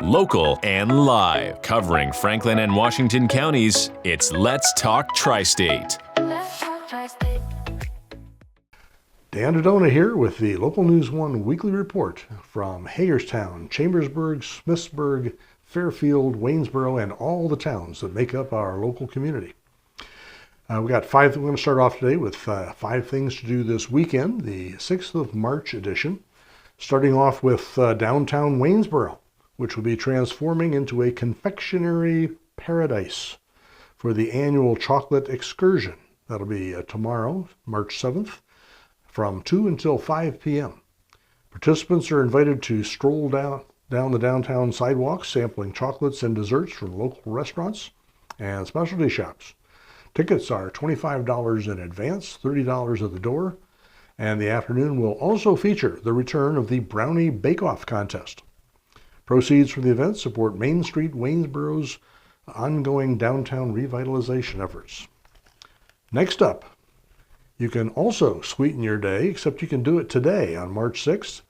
Local and live. Covering Franklin and Washington counties, it's Let's Talk TriState. Dan DeDona here with the Local News 1 weekly report from Hagerstown, Chambersburg, Smithsburg, Fairfield, Waynesboro, and all the towns that make up our local community. We got five. We're going to start off today with 5 things to do this weekend, the 6th of March edition, starting off with downtown Waynesboro, which will be transforming into a confectionery paradise for the annual chocolate excursion. That'll be tomorrow, March 7th, from 2 until 5 p.m. Participants are invited to stroll down the downtown sidewalks, sampling chocolates and desserts from local restaurants and specialty shops. Tickets are $25 in advance, $30 at the door, and the afternoon will also feature the return of the Brownie Bake-Off contest. Proceeds from the event support Main Street Waynesboro's ongoing downtown revitalization efforts. Next up, you can also sweeten your day, except you can do it today on March 6th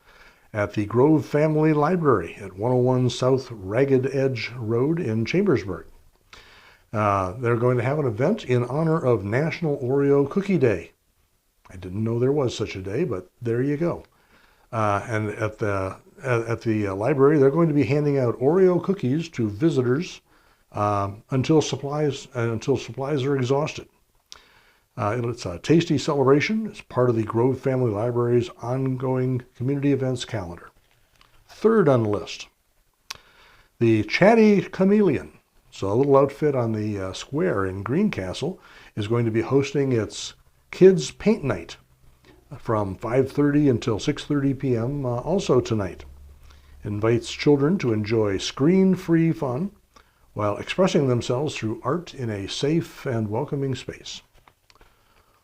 at the Grove Family Library at 101 South Ragged Edge Road in Chambersburg. They're going to have an event in honor of National Oreo Cookie Day. I didn't know there was such a day, but there you go. And at the library, they're going to be handing out Oreo cookies to visitors until supplies are exhausted. It's a tasty celebration. It's part of the Grove Family Library's ongoing community events calendar. Third on the list, the Chatty Chameleon. So a little outfit on the square in Greencastle is going to be hosting its Kids Paint Night from 5:30 until 6:30 p.m. Also tonight. Invites children to enjoy screen-free fun while expressing themselves through art in a safe and welcoming space.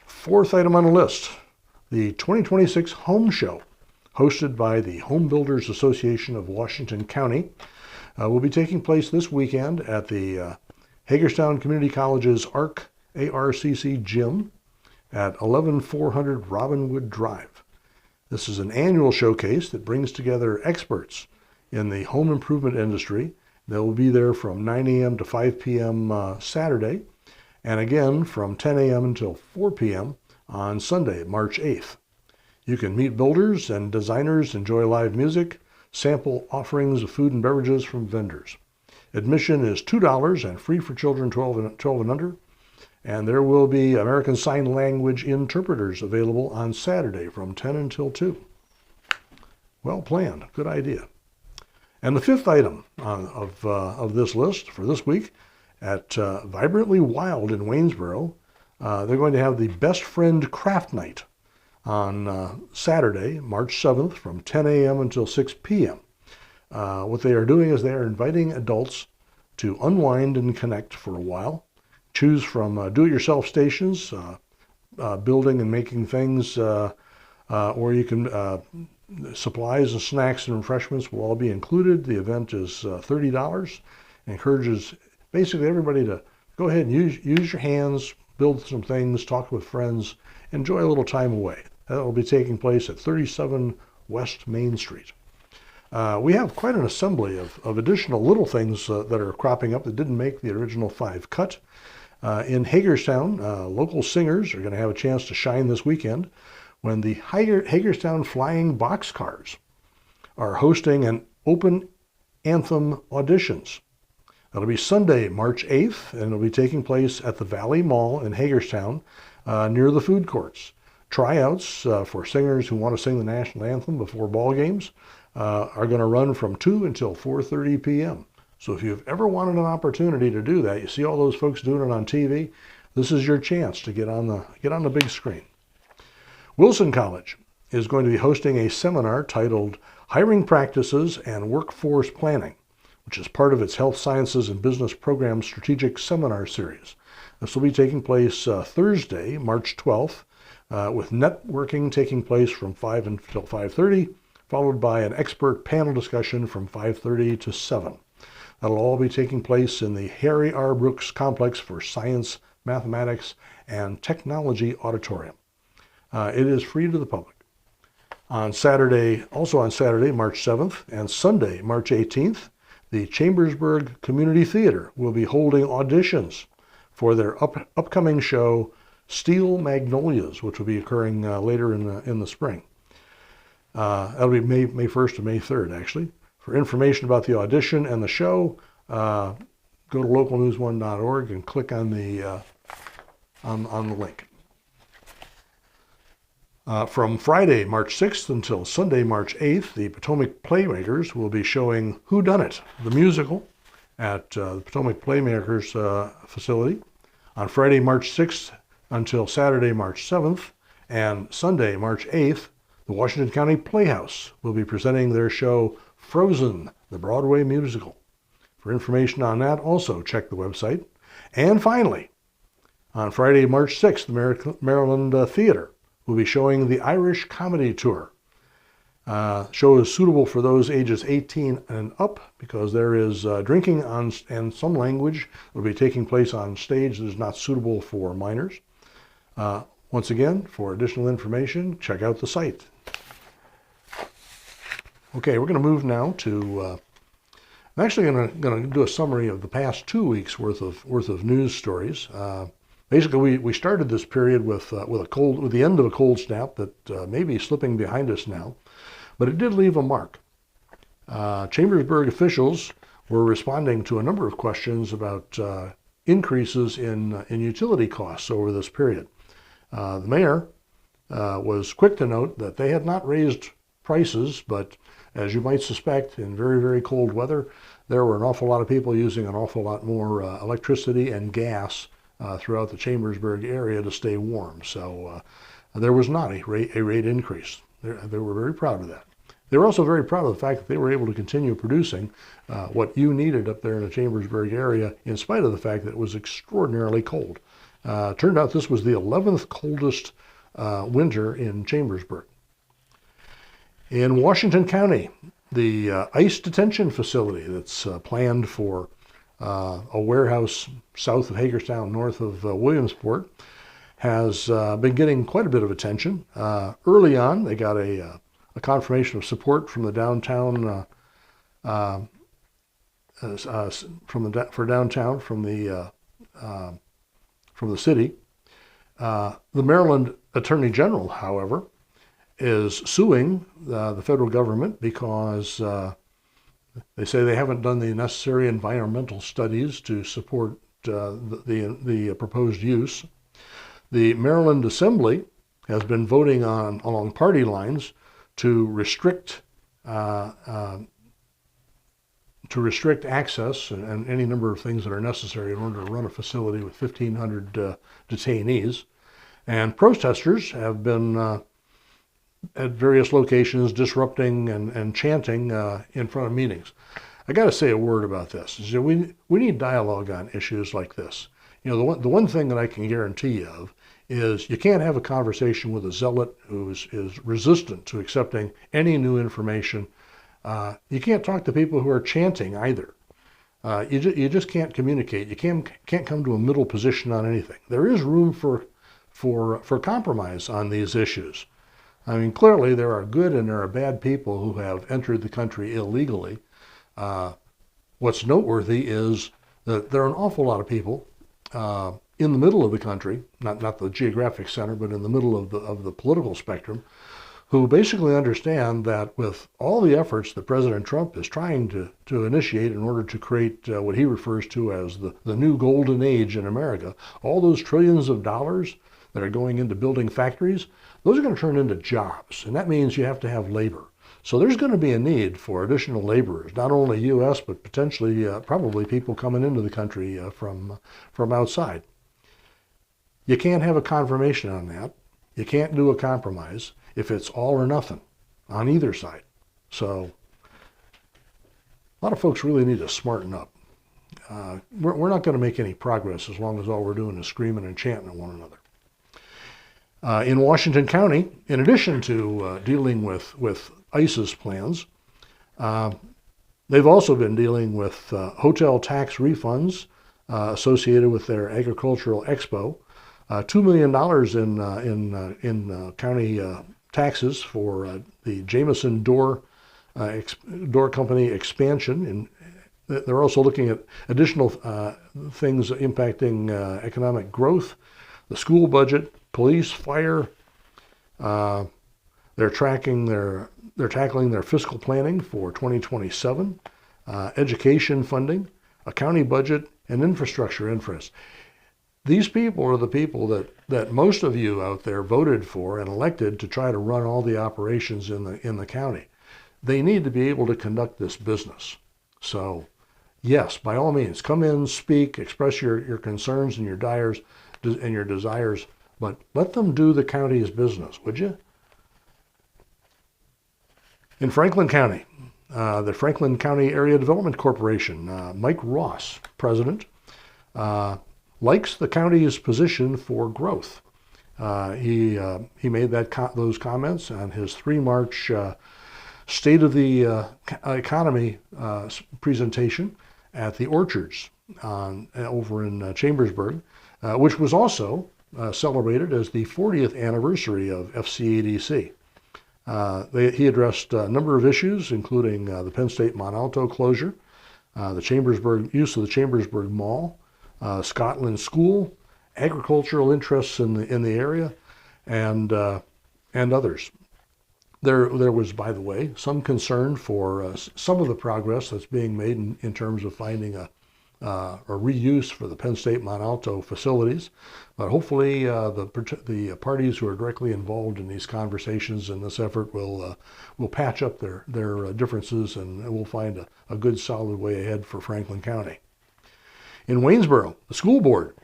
Fourth item on the list, the 2026 Home Show, hosted by the Home Builders Association of Washington County, will be taking place this weekend at the Hagerstown Community College's ARCC gym at 11400 Robinwood Drive. This is an annual showcase that brings together experts in the home improvement industry. They'll be there from 9 a.m. to 5 p.m. Saturday, and again from 10 a.m. until 4 p.m. on Sunday, March 8th. You can meet builders and designers, enjoy live music, sample offerings of food and beverages from vendors. Admission is $2 and free for children 12 and under, and there will be American Sign Language interpreters available on Saturday from 10 until 2. Well planned, good idea. And the fifth item of this list for this week, at Vibrantly Wild in Waynesboro, they're going to have the Best Friend Craft Night on Saturday, March 7th from 10 a.m. until 6 p.m. What they are doing is they are inviting adults to unwind and connect for a while. Choose from do-it-yourself stations, building and making things, or you can, supplies and snacks and refreshments will all be included. The event is $30. Encourages basically everybody to go ahead and use your hands, build some things, talk with friends, enjoy a little time away. That will be taking place at 37 West Main Street. We have quite an assembly of additional little things that are cropping up that didn't make the original 5 cut. In Hagerstown, local singers are going to have a chance to shine this weekend when the Hagerstown Flying Boxcars are hosting an open anthem auditions. That'll be Sunday, March 8th, and it'll be taking place at the Valley Mall in Hagerstown near the food courts. Tryouts for singers who want to sing the national anthem before ball games are going to run from 2 until 4:30 p.m. So if you've ever wanted an opportunity to do that, you see all those folks doing it on TV, this is your chance to get on the big screen. Wilson College is going to be hosting a seminar titled Hiring Practices and Workforce Planning, which is part of its Health Sciences and Business Program Strategic Seminar Series. This will be taking place Thursday, March 12th, with networking taking place from 5 until 5:30, followed by an expert panel discussion from 5:30 to 7. That'll all be taking place in the Harry R. Brooks Complex for Science, Mathematics, and Technology Auditorium. It is free to the public. Also on Saturday, March 7th, and Sunday, March 18th, the Chambersburg Community Theater will be holding auditions for their upcoming show, Steel Magnolias, which will be occurring later in the spring. That'll be May 1st to May 3rd, actually. For information about the audition and the show, go to localnews1.org and click on the link. From Friday, March 6th until Sunday, March 8th, the Potomac Playmakers will be showing Whodunit, the musical, at the Potomac Playmakers facility on Friday, March 6th until Saturday, March 7th, and Sunday, March 8th, the Washington County Playhouse will be presenting their show Frozen, the Broadway musical. For information on that, also check the website. And finally, on Friday, March 6th, the Maryland Theater will be showing the Irish Comedy Tour. Show is suitable for those ages 18 and up because there is drinking and some language will be taking place on stage that is not suitable for minors. Once again, for additional information, check out the site. Okay, we're going to move now to. I'm actually going to do a summary of the past 2 weeks worth of news stories. Basically, we started this period with the end of a cold snap that may be slipping behind us now, but it did leave a mark. Chambersburg officials were responding to a number of questions about increases in utility costs over this period. The mayor was quick to note that they had not raised prices, but as you might suspect, in very, very cold weather, there were an awful lot of people using an awful lot more electricity and gas throughout the Chambersburg area to stay warm. So there was not a rate increase. They were very proud of that. They were also very proud of the fact that they were able to continue producing what you needed up there in the Chambersburg area in spite of the fact that it was extraordinarily cold. Turned out this was the 11th coldest winter in Chambersburg. In Washington County, the ICE detention facility that's planned for a warehouse south of Hagerstown, north of Williamsport, has been getting quite a bit of attention. Early on, they got a confirmation of support from the downtown, from the city. The Maryland Attorney General, however, is suing the federal government because they say they haven't done the necessary environmental studies to support the proposed use. The Maryland Assembly has been voting along party lines to restrict access and any number of things that are necessary in order to run a facility with 1,500 detainees. And protesters have been at various locations disrupting and chanting in front of meetings. I got to say a word about this. We need dialogue on issues like this. You know, the one thing that I can guarantee you of is you can't have a conversation with a zealot who is resistant to accepting any new information. You can't talk to people who are chanting either. You just can't communicate. You can't come to a middle position on anything. There is room for compromise on these issues. I mean, clearly there are good and there are bad people who have entered the country illegally. What's noteworthy is that there are an awful lot of people in the middle of the country, not the geographic center, but in the middle of the political spectrum, who basically understand that with all the efforts that President Trump is trying to initiate in order to create what he refers to as the new golden age in America, all those trillions of dollars that are going into building factories, those are going to turn into jobs, and that means you have to have labor. So there's going to be a need for additional laborers, not only U.S., but potentially probably people coming into the country from outside. You can't have a confirmation on that. You can't do a compromise if it's all or nothing on either side. So a lot of folks really need to smarten up. We're not going to make any progress as long as all we're doing is screaming and chanting at one another. In Washington County, in addition to dealing with ICE's plans, they've also been dealing with hotel tax refunds associated with their agricultural expo, $2 million in county taxes for the Jameson Door Company expansion they're also looking at additional things impacting economic growth, the school budget, police, fire. They're tackling their fiscal planning for 2027, education funding, a county budget, and infrastructure interests. These people are the people that most of you out there voted for and elected to try to run all the operations in the county. They need to be able to conduct this business. So, yes, by all means, come in, speak, express your concerns and your desires, but let them do the county's business, would you? In Franklin County, the Franklin County Area Development Corporation, Mike Ross, president, likes the county's position for growth. He made those comments on his 3 March State of the Economy presentation at the Orchards over in Chambersburg, which was also celebrated as the 40th anniversary of FCADC. He addressed a number of issues, including the Penn State Mont Alto closure, the Chambersburg use of the Chambersburg Mall, Scotland School, agricultural interests in the area, and others. There was, by the way, some concern for some of the progress that's being made in terms of finding a reuse for the Penn State Mont Alto facilities, but hopefully the parties who are directly involved in these conversations and this effort will patch up their differences, and we'll find a good solid way ahead for Franklin County. In Waynesboro, the school board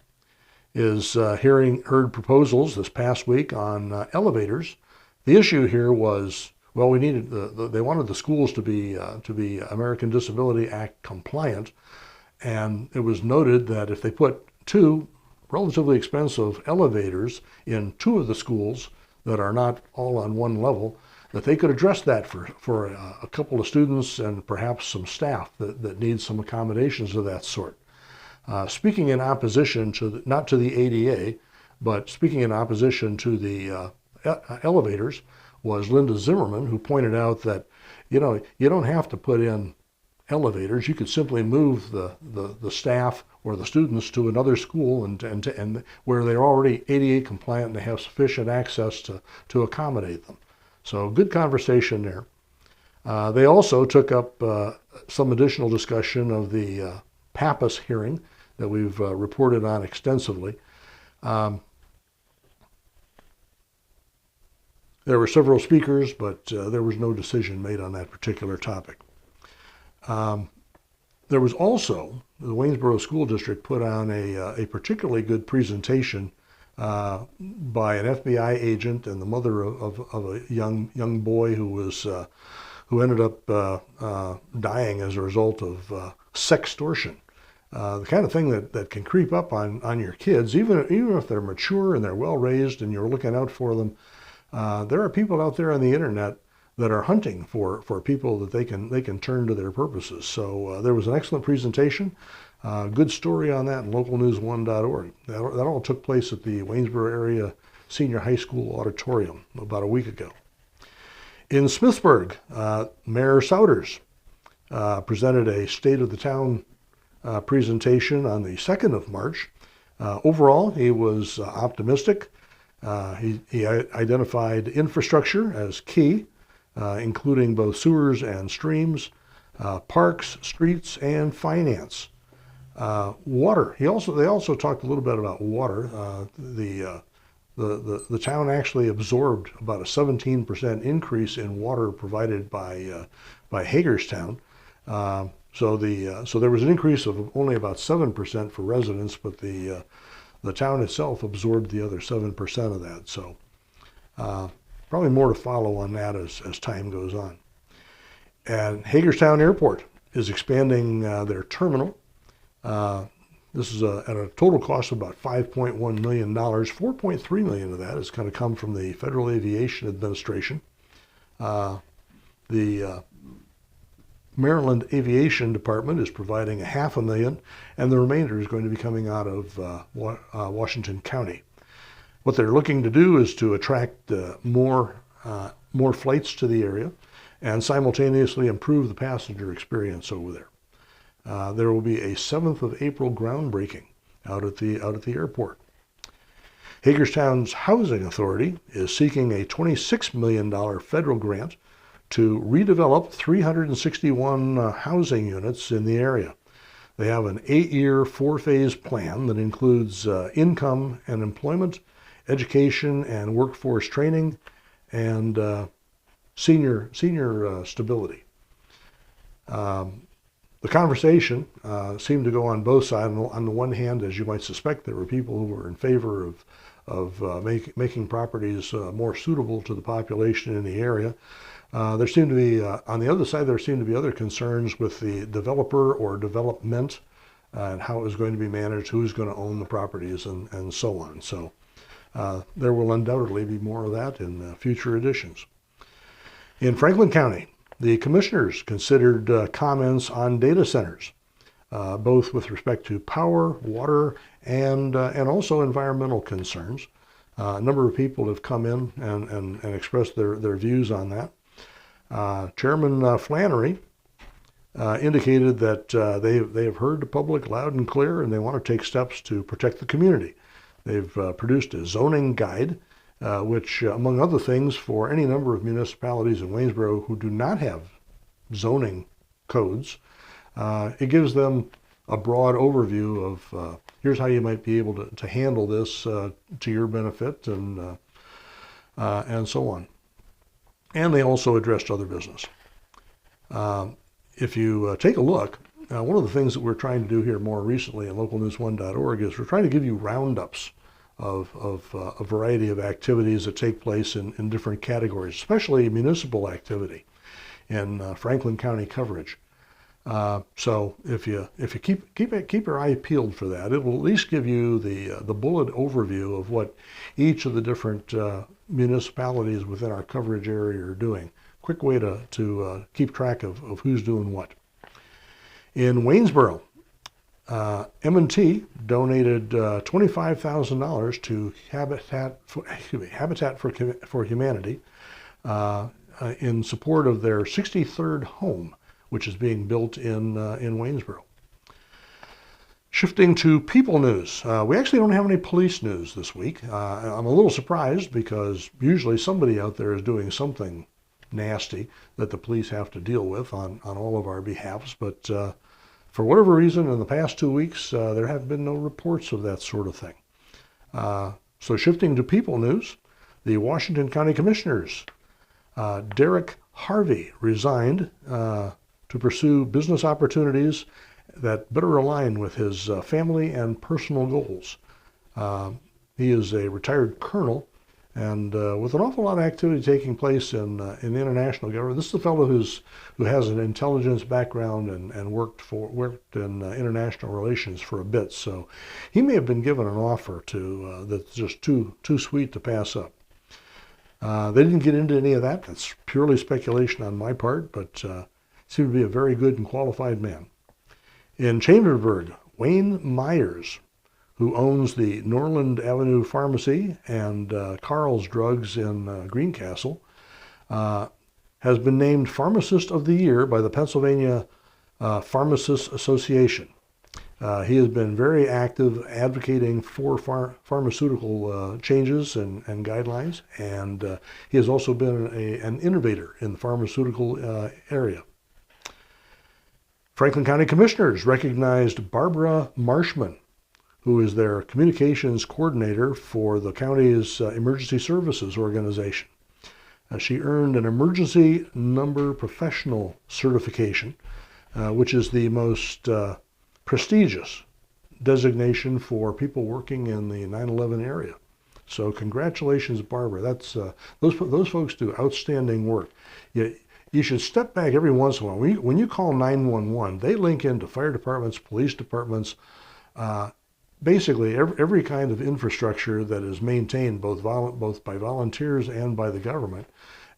is heard proposals this past week on elevators. The issue here was, well, we needed they wanted the schools to be American Disability Act compliant, and it was noted that if they put 2 relatively expensive elevators in 2 of the schools that are not all on one level, that they could address that for a couple of students and perhaps some staff that need some accommodations of that sort. Speaking in opposition to not to the ADA, but speaking in opposition to the elevators was Linda Zimmerman, who pointed out that, you don't have to put in elevators. You could simply move the staff or the students to another school and where they're already ADA compliant and they have sufficient access to accommodate them. So good conversation there. They also took up some additional discussion of the Pappas hearing that we've reported on extensively. There were several speakers, but there was no decision made on that particular topic. There was also, the Waynesboro School District put on a particularly good presentation by an FBI agent and the mother of a young boy who ended up dying as a result of sextortion. The kind of thing that can creep up on your kids, even if they're mature and they're well raised and you're looking out for them. There are people out there on the internet that are hunting for people that they can turn to their purposes. So there was an excellent presentation, good story on that in localnews1.org. That all took place at the Waynesboro Area Senior High School Auditorium about a week ago. In Smithsburg, Mayor Souders presented a State of the Town presentation on the 2nd of March. Overall, he was optimistic. He identified infrastructure as key, including both sewers and streams, parks, streets, and finance. Water. They also talked a little bit about water. The town actually absorbed about a 17% increase in water provided by Hagerstown. So there was an increase of only about 7% for residents, but the town itself absorbed the other 7% of that. So probably more to follow on that as time goes on. And Hagerstown Airport is expanding their terminal. This is at a total cost of about $5.1 million. $4.3 million of that is going to come from the Federal Aviation Administration. The Maryland Aviation Department is providing $500,000, and the remainder is going to be coming out of Washington County. What they're looking to do is to attract more flights to the area and simultaneously improve the passenger experience over there. There will be a 7th of April groundbreaking out at the airport. Hagerstown's Housing Authority is seeking a $26 million federal grant to redevelop 361 housing units in the area. They have an 8-year, 4-phase plan that includes income and employment, education and workforce training, and senior stability. The conversation seemed to go on both sides. On the one hand, as you might suspect, there were people who were in favor of making properties more suitable to the population in the area. There seemed to be, on the other side, there seemed to be other concerns with the developer or development and how it was going to be managed, who's going to own the properties, and so on. So there will undoubtedly be more of that in future editions. In Franklin County, the commissioners considered comments on data centers, both with respect to power, water, and also environmental concerns. A number of people have come in and expressed their views on that. Chairman Flannery indicated that they have heard the public loud and clear, and they want to take steps to protect the community. They've produced a zoning guide, which, among other things, for any number of municipalities in Waynesboro who do not have zoning codes, it gives them a broad overview of here's how you might be able to handle this to your benefit, and so on. And they also addressed other business. If you take a look, one of the things that we're trying to do here more recently at localnews1.org is we're trying to give you roundups of a variety of activities that take place in different categories, especially municipal activity in Franklin County coverage. So if you keep your eye peeled for that, it will at least give you the bullet overview of what each of the different municipalities within our coverage area are doing. Quick way to keep track of who's doing what. In Waynesboro, M&T donated $25,000 to Habitat for Humanity in support of their 63rd home, which is being built in Waynesboro. Shifting to people news, we actually don't have any police news this week. I'm a little surprised because usually somebody out there is doing something nasty that the police have to deal with on all of our behalfs, but for whatever reason, in the past 2 weeks, there have been no reports of that sort of thing. So shifting to people news, the Washington County Commissioners, Derek Harvey, resigned to pursue business opportunities that better align with his family and personal goals. He is a retired colonel, and with an awful lot of activity taking place in the international government. This is a fellow who has an intelligence background and worked in international relations for a bit. So he may have been given an offer that's just too sweet to pass up. They didn't get into any of that. That's purely speculation on my part, but seemed to be a very good and qualified man. In Chambersburg, Wayne Myers, who owns the Norland Avenue Pharmacy and Carl's Drugs in Greencastle, has been named Pharmacist of the Year by the Pennsylvania Pharmacists Association. He has been very active advocating for pharmaceutical changes and guidelines, and he has also been an innovator in the pharmaceutical area. Franklin County Commissioners recognized Barbara Marshman, who is their communications coordinator for the county's emergency services organization. She earned an emergency number professional certification, which is the most prestigious designation for people working in the 9/11 area. So congratulations, Barbara. That's those folks do outstanding work. You should step back every once in a while. When you call 911, they link into fire departments, police departments, basically every kind of infrastructure that is maintained both by volunteers and by the government,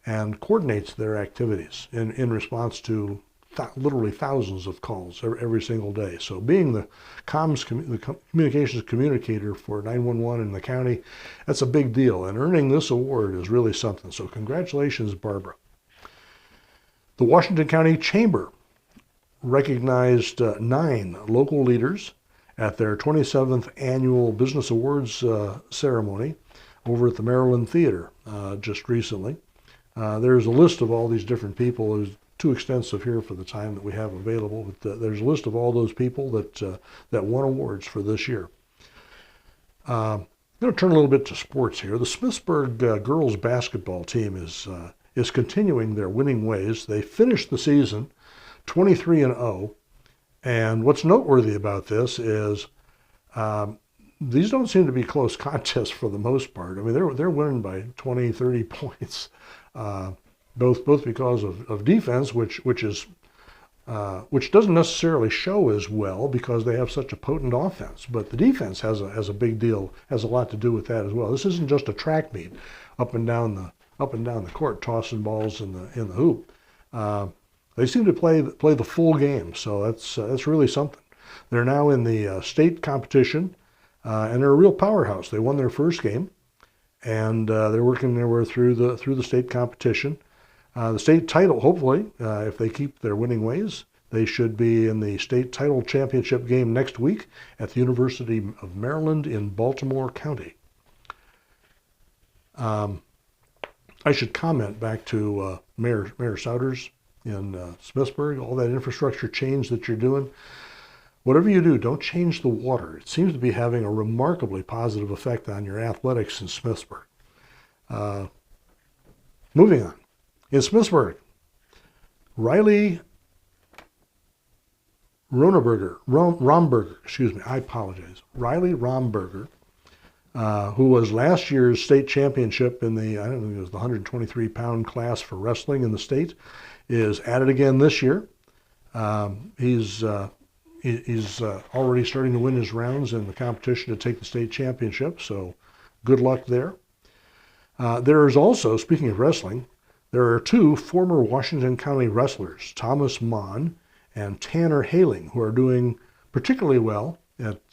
and coordinates their activities in response to literally thousands of calls every single day. So being the communications communicator for 911 in the county, that's a big deal, and earning this award is really something. So congratulations, Barbara. The Washington County Chamber recognized 9 local leaders at their 27th annual Business Awards ceremony over at the Maryland Theater just recently. There's a list of all these different people. It's too extensive here for the time that we have available, but there's a list of all those people that won awards for this year. I'm going to turn a little bit to sports here. The Smithsburg girls basketball team is continuing their winning ways. They finished the season 23-0, and what's noteworthy about this is these don't seem to be close contests for the most part. I mean, they're winning by 20, 30 points, both because of defense, which doesn't necessarily show as well because they have such a potent offense. But the defense has a big deal, has a lot to do with that as well. This isn't just a track meet up and down the court, tossing balls in the hoop. They seem to play the full game, so that's really something. They're now in the state competition, and they're a real powerhouse. They won their first game, and they're working their way through the state competition. The state title, hopefully, if they keep their winning ways, they should be in the state title championship game next week at the University of Maryland in Baltimore County. I should comment back to Mayor Souders in Smithsburg, all that infrastructure change that you're doing. Whatever you do, don't change the water. It seems to be having a remarkably positive effect on your athletics in Smithsburg. Moving on. In Smithsburg, Riley Romberger, I apologize. Riley Romberger, who was last year's state championship in the 123-pound class for wrestling in the state, is at it again this year. He's already starting to win his rounds in the competition to take the state championship, so good luck there. There is also, speaking of wrestling, there are 2 former Washington County wrestlers, Thomas Mon and Tanner Haling, who are doing particularly well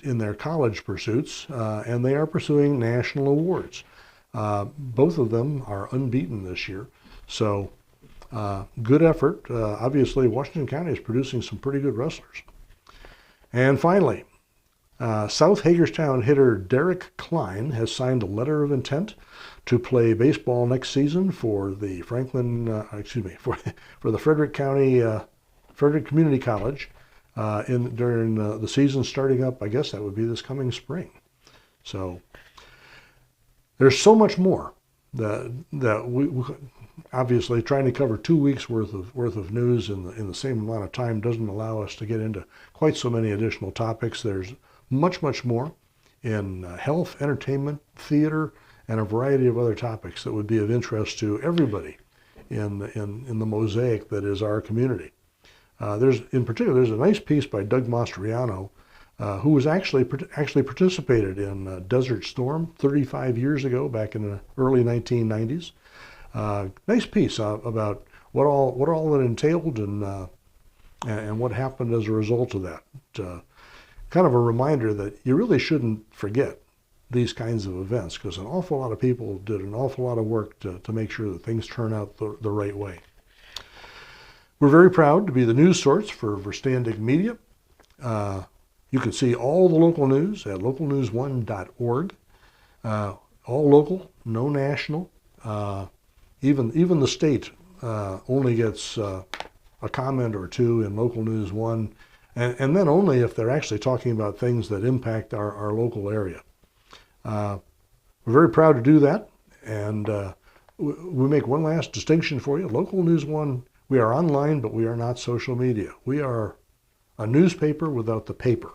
in their college pursuits, and they are pursuing national awards. Both of them are unbeaten this year, so good effort. Obviously, Washington County is producing some pretty good wrestlers. And finally, South Hagerstown hitter Derek Klein has signed a letter of intent to play baseball next season for the for the Frederick Community College during the season starting up. I guess that would be this coming spring. So there's so much more that we obviously trying to cover 2 weeks worth of news in the same amount of time doesn't allow us to get into quite so many additional topics. There's much more in health, entertainment, theater, and a variety of other topics that would be of interest to everybody in the mosaic that is our community. There's a nice piece by Doug Mastriano, who was actually participated in Desert Storm 35 years ago, back in the early 1990s. Nice piece about what all it entailed and what happened as a result of that. Kind of a reminder that you really shouldn't forget these kinds of events, because an awful lot of people did an awful lot of work to make sure that things turn out the right way. We're very proud to be the news source for Verstandig Media. You can see all the local news at localnews1.org. All local, no national. Even the state only gets a comment or two in Local News 1, and then only if they're actually talking about things that impact our local area. We're very proud to do that, and we make one last distinction for you. Local News 1, we are online, but we are not social media. We are a newspaper without the paper.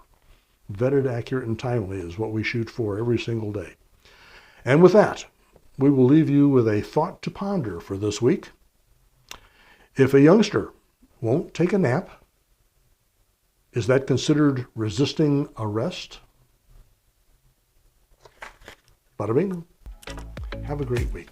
Vetted, accurate, and timely is what we shoot for every single day. And with that, we will leave you with a thought to ponder for this week. If a youngster won't take a nap, is that considered resisting arrest? Bada bing. Have a great week.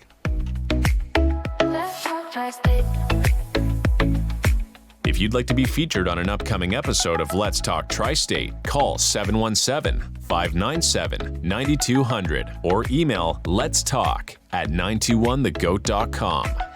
If you'd like to be featured on an upcoming episode of Let's Talk Tri-State, call 717-597-9200 or email letstalk@921thegoat.com.